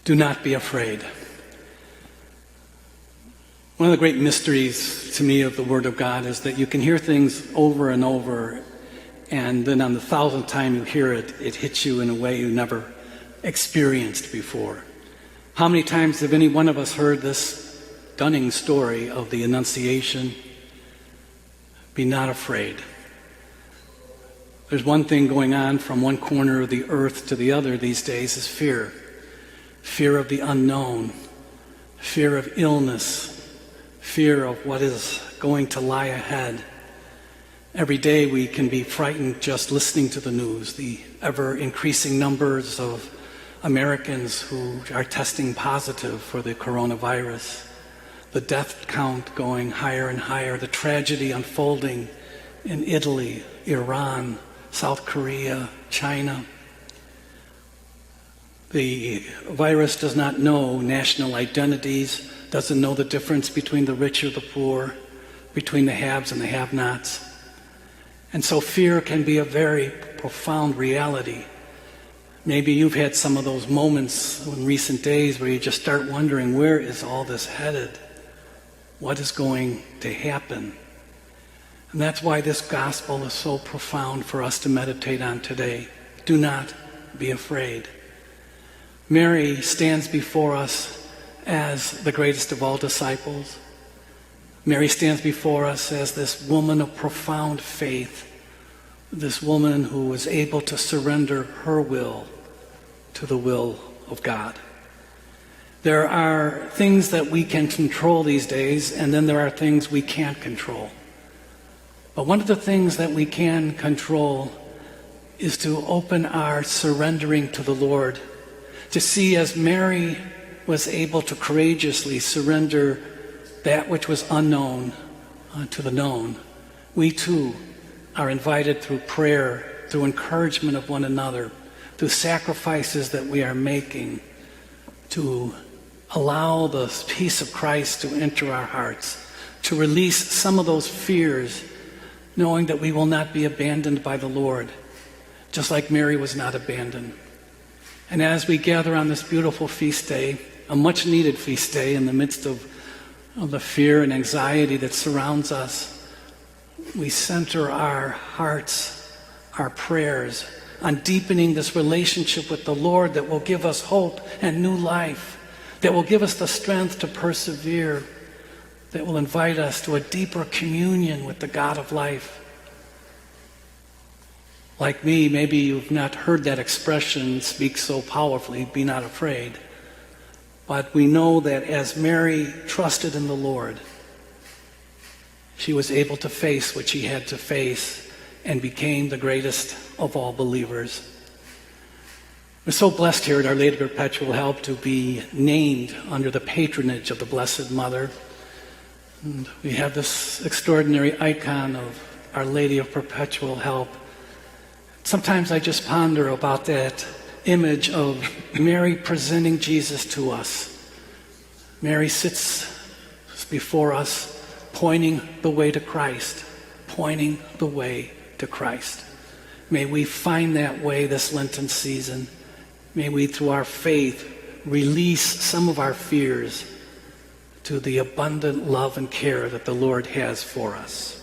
Do not be afraid. One of the great mysteries to me of the Word of God is that you can hear things over and over, and then on the 1,000th time you hear it, it hits you in a way you never experienced before. How many times have any one of us heard this stunning story of the Annunciation? Be not afraid. There's one thing going on from one corner of the earth to the other these days is fear. Fear of the unknown, fear of illness, fear of what is going to lie ahead. Every day we can be frightened just listening to the news, the ever-increasing numbers of Americans who are testing positive for the coronavirus, the death count going higher and higher, the tragedy unfolding in Italy, Iran, South Korea, China. The virus does not know national identities, doesn't know the difference between the rich or the poor, between the haves and the have-nots. And so fear can be a very profound reality. Maybe you've had some of those moments in recent days where you just start wondering, where is all this headed? What is going to happen? And that's why this gospel is so profound for us to meditate on today. Do not be afraid. Mary stands before us as the greatest of all disciples. Mary stands before us as this woman of profound faith, this woman who was able to surrender her will to the will of God. There are things that we can control these days, and then there are things we can't control. But one of the things that we can control is to open our surrendering to the Lord, to see as Mary was able to courageously surrender that which was unknown to the known. We too are invited through prayer, through encouragement of one another, through sacrifices that we are making, to allow the peace of Christ to enter our hearts, to release some of those fears, knowing that we will not be abandoned by the Lord, just like Mary was not abandoned. And as we gather on this beautiful feast day, a much needed feast day in the midst of the fear and anxiety that surrounds us, we center our hearts, our prayers on deepening this relationship with the Lord that will give us hope and new life, that will give us the strength to persevere, that will invite us to a deeper communion with the God of life. Like me, maybe you've not heard that expression speak so powerfully, be not afraid. But we know that as Mary trusted in the Lord, she was able to face what she had to face and became the greatest of all believers. We're so blessed here at Our Lady of Perpetual Help to be named under the patronage of the Blessed Mother. And we have this extraordinary icon of Our Lady of Perpetual Help. Sometimes I just ponder about that image of Mary presenting Jesus to us. Mary sits before us, pointing the way to Christ, pointing the way to Christ. May we find that way this Lenten season. May we, through our faith, release some of our fears to the abundant love and care that the Lord has for us.